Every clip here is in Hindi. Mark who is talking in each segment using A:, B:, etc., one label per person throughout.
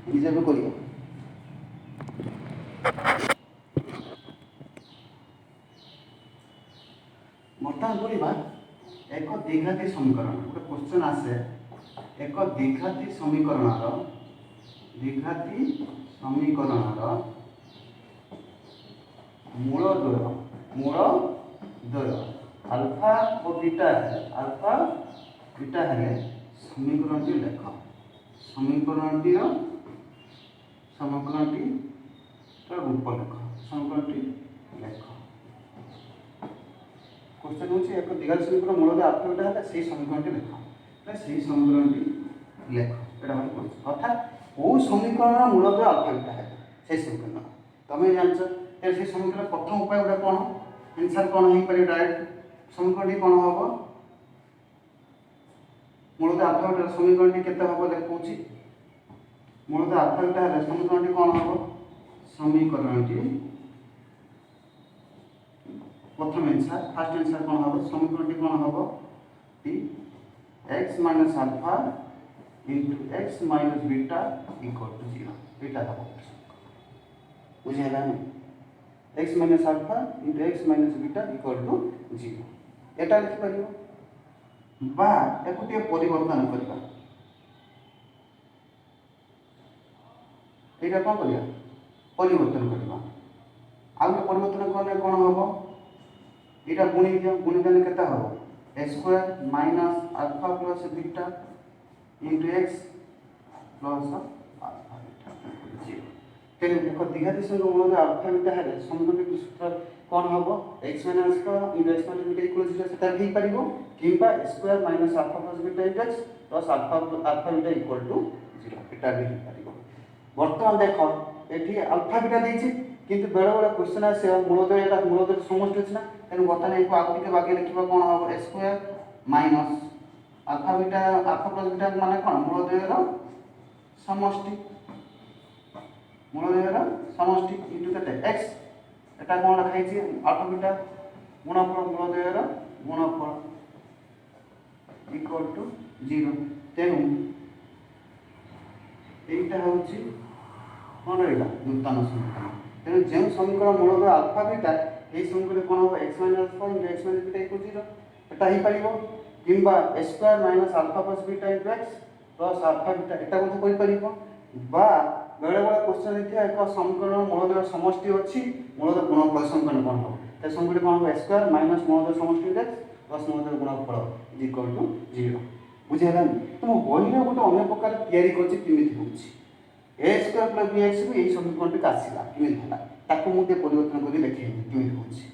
A: ନିଜେ ବି କରିବ। ବର୍ତ୍ତମାନ କରିବା ଏକ ଦ୍ୱିଘାତୀ ସମୀକରଣ। ଗୋଟେ କ୍ୱେଶ୍ଚନ୍ ଆସେ ଏକ ଦ୍ୱିଘାତୀ ସମୀକରଣର ମୂଳ ଦ୍ୱୟ ଆଲଫା ଓ ବିଟା ହେଲେ ସମୀକରଣଟି ଲେଖ। ସମୀକରଣଟିର ରୂପ ଲେଖ। क्वेश्चन होची एक द्विघाती समीकरण मूलद आल्फा बीटा है सेही समीकरणटी लेख। सेही समीकरणटी लेख एटा हम क्वेश्चन अर्थात ओ समीकरण मूलद आल्फा बीटा है सेही समीकरण तमे जानछ ए सेही समीकरण प्रथम उपाय उडा कोन आंसर कोन हे परि डायरेक्ट समीकरणटी कोन होबो मूलद आल्फा बीटा समीकरणटी केते होबो देखौची मूलद आल्फा बीटा है समीकरणटी कोन होबो समीकरणटी प्रथम आंसर फर्स्ट आंसर कौन हम समीकरण कौन हम टी x minus alpha into x minus beta equal to 0 beta हम बुझे है x minus alpha into x minus beta equal to 0 एटा लिखि परियो बा एकोटे परिवर्तन करबा एटा कोन करिया परिवर्तन करबा आउ परिवर्तन करले कोन होबो इटा गुणी दियो गुणी देले केता हो x square minus alpha plus beta into x plus alpha beta 0 तेन एक द्विघाती समीकरण मूलद अल्फा बीटा है समीकरण सूत्र कोन होबो x minus alpha into x minus beta equal 0 सेटा भी परिबो किबा square minus alpha plus beta into x plus alpha beta equal to 0 एटा भी परिबो। वर्तमान देखो एठी अल्फा बीटा देछि किंतु बेले बेले क्वेश्चन आसे मूलद समष्टि अछि ना तेन बर्तमान एक आगे बाकी लिखा कौन हम a square minus alpha plus beta माने कौन मूलद्वयर समष्टि इंटू केते एक्स एटा कौन लिखाई छी अल्फा बीटा गुणफल मूलद्वयर गुणफल इक्वल टू 0 तेनु एटा होची कौन रहिला नूतन समीकरण तेनु जे समीकरण मूलद्वय अल्फा बीटा এই সমীকরণে কোন হবে x - अल्फा * x - बीटा = 0 এটা হি পারিব কিংবা x² - alpha + beta * x + alpha beta এটা কোন কই পারিব বা বেলে বেলে क्वेश्चन দিথিয়া এক সমীকরণ মূলদ্বয় সমষ্টি ଅଛି মূলদ্বয় গুণফল সমীকরণ কোন হবে তে সমীকরণ কোন হবে x² - মূলদ্বয় সমষ্টি x + মূলদ্বয় গুণফল = 0 বুঝাইলা তুমি বইরে গোটে অন্য প্রকার তৈরি করছি কিমিতি হচ্ছে a² + bx କୁ এই সমীকরণটি আসিলা কিমিতি হলা ताको मुझे परिवर्तन कर लिखे केमी होची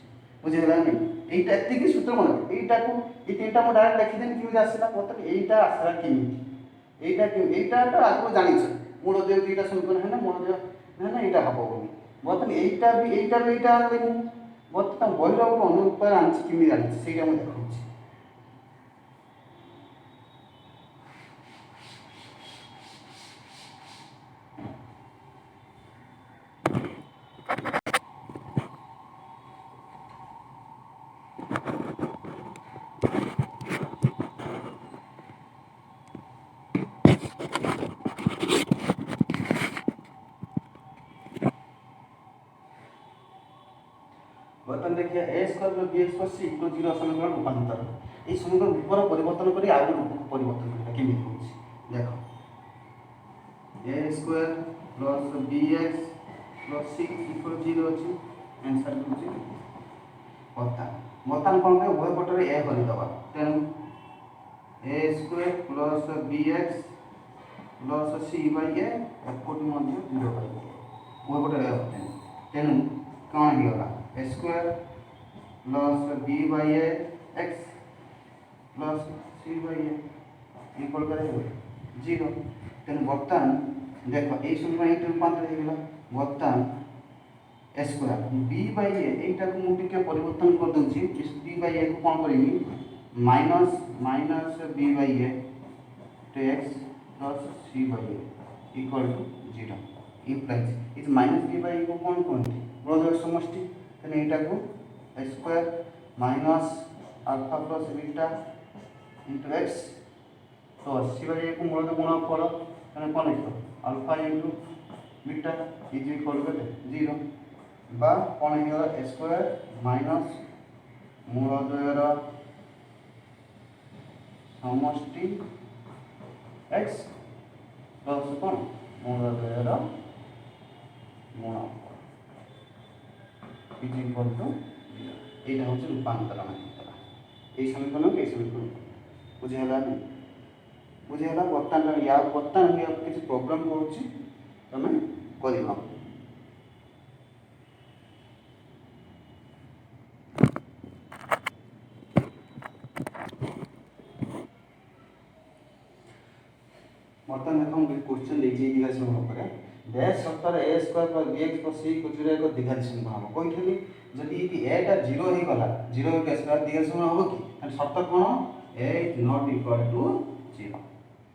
A: बुझेला नहीं एटा एतिकी सूत्र मन एटा को ए तीनटा मो डायरेक्ट लिखि देन केमी आसीला मतलब एटा आसला केमी एटा तो आको जानि छ मूल देव तीटा समीकरण है ना मूल देव है ना एटा हबो बोली मतलब एटा आनले मतलब बहिरा को अनुपात आनछि केमी जानि छ सेटा म देखौछि बर्तन देखिए a² + bx + c = 0 समीकरण रूपांतर ए समीकरण ऊपर परिवर्तन करी आगे रूप को परिवर्तन करबा केमी होछि देखो a² + bx + c = 0 अछि आंसर होछि बर्तन कोन के उभय पटरे a करि दबा तेनु a² + bx + c / a एकोटी मध्ये 0 पाइबो उभय पटरे तेनु कोन हियला a² + b/x + c/a इक्वल करे 0 तेन बर्तन देखो ए समीकरण एक रूपांतर हो गेला बर्तन a² b/a एटा को मुटी के परिवर्तन कर दोछि इस b/a को कोन करिमी minus b/a to x plus c/a equal to 0 implies is minus b/a को कोन कोनती मूलद्वय समष्टि तेने एटा को a² minus alpha plus beta into x तो c/a को मूलद्वय गुणफल तेणु कौन लिख alpha into beta is equal to 0 बा कौन हो ए स्क्वायर माइनस मूल द्वयर समष्टि एक्स प्लस कौन मूल द्वयर गुणफल इज इक्वल टू 0 यहाँ हूँ रूपांतरण ये समीकरण ये समीकरण बुझीगला नहीं बुझीगला बर्तमान या बर्तमान किसी प्रोब्लेम रोचे तुम कर बर्तमान देख क्वेश्चन देखिए द्विघाती समीकरण डैश सत्तर a square plus b x plus c कुछ एक द्विघाती समीकरण हम कही जदि ए टा 0 हो गला 0 के स्क्वायर द्विघाती समीकरण हम कि सत्तर कौन a is not equal to 0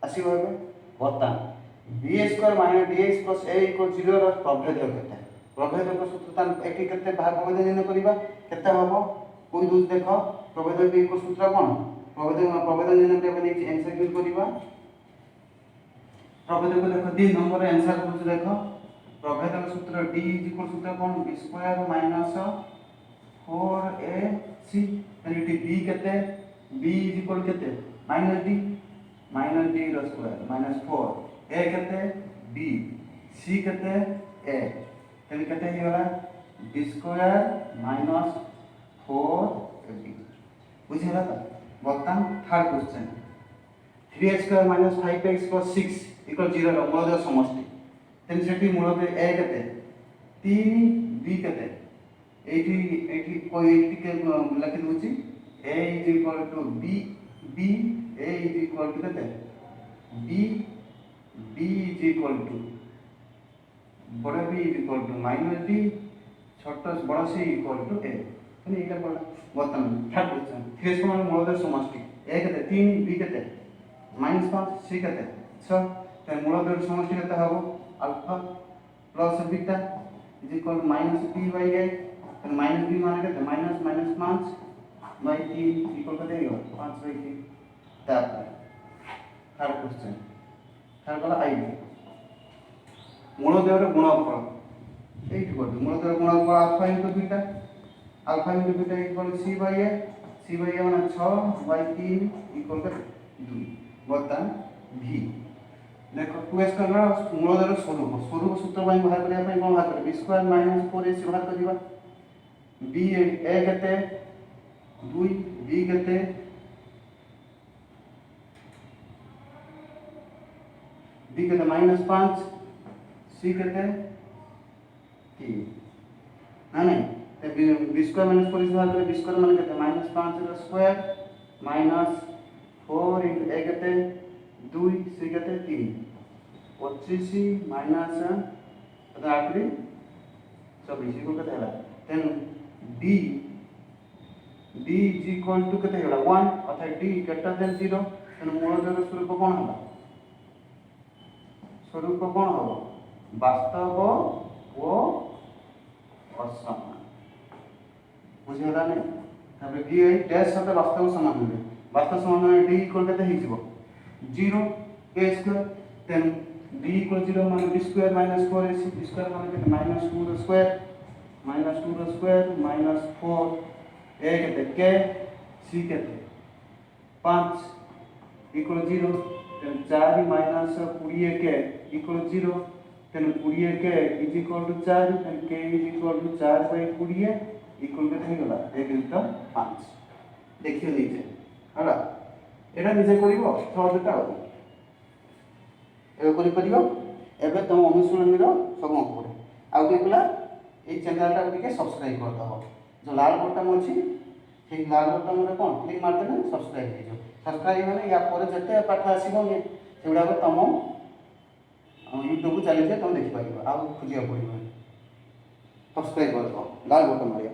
A: आसीबो एबे बर्तमान b square minus d x plus a equal 0 ର प्रभेद केते प्रभेद को सूत्र तान एठी केते भाग प्रभेद निर्णय करबा केते हबो कोई दूस देखो प्रभेद बी को सूत्र कोन प्रभेद निर्णय करबा नै आंसर यूज करबा प्रभेद को देखो 3 नंबर आंसर को देखो प्रभेद का सूत्र d इज इक्वल सूत्र कोन b स्क्वायर माइनस 4ac यानी b केते b इज इक्वल केते माइनस d रो स्क्वायर माइनस 4 a केते b c केते a यानी केते ही वाला b स्क्वायर माइनस 4ab बुझिला त बर्तमान third question 3x square minus 5x plus 6 equal 0 रो मूलद समष्टि तेन सेठी मूलद a केते 3 b केते एठी कोई एठी के लिखि दोची a is equal to b b a is equal to केते b b is equal to बड़ा b is equal to minus d छोटा बड़ा c इक्वल टू a यानी एटा पड़ा बर्तमान थर्ड क्वेश्चन 3 समान मूलद समष्टि a केते 3 b केते -5 c केते 6 तो मूलद समष्टि केते हबो alpha plus beta is equal to minus p by a तो माइनस b माने केते माइनस 5 बाय 3 इक्वल केते हो 5 बाय 3 तापर थर्ड क्वेश्चन थर्ड वाला आई मूलद गुणफल एठी कर मूलद गुणफल alpha into beta equal c by a माने 6 बाय 3 इक्वल केते 2 बर्तमान v देखो 2 स्क्वायर मूलधर स्वरूप सूत्र बाहर करबा कोन बाहर करबा b स्क्वायर माइनस 4ac बाहर करबा b a केते 2 b केते b केते -5 c केते 3 ना नहीं b स्क्वायर माइनस 4ac बाहर करे b स्क्वायर माने केते -5 रो स्क्वायर माइनस 4 into a केते 2 c केते 3 25 माइनस आखिरी 24 को केते हला then d is equal to केते हला 1 अर्थात d ग्रेटर देन 0 देन मूलधर स्वरूप कोन हला स्वरूप कोन हबो वास्तव ओ असमान बुझिला नै तबे d डैश सते वास्तव समान होबे वास्तव समान d इक्वल केते हि जिवो 0 a square then b equal 0 माने b square minus 4ac b square माने केते माइनस 2 रो स्क्वायर माइनस 4 a केते k c केते 5 equal 0 then 4 minus 20 k equal 0 then 20 k is equal to 4 then k is equal to 4 by 20 equal केते हे गला 1/5 देखियो नीचे हला एटा निजे करिवो सहजता हो ए करि परिबो एबे तुम अनुसरण रो सब पड़े आउ के पिला ए चैनल टा के सब्सक्राइब कर दहो जो लाल बटन अछि ठीक लाल बटन रे कोन क्लिक मारते ना सब्सक्राइब हे जो सब्सक्राइब माने या पर जते पाठ आसीबो ये सेउडा को तुम YouTube चैनल से तुम देखि परिबो आउ खुजिया पड़िबो सब्सक्राइब कर दो लाल बटन मारिया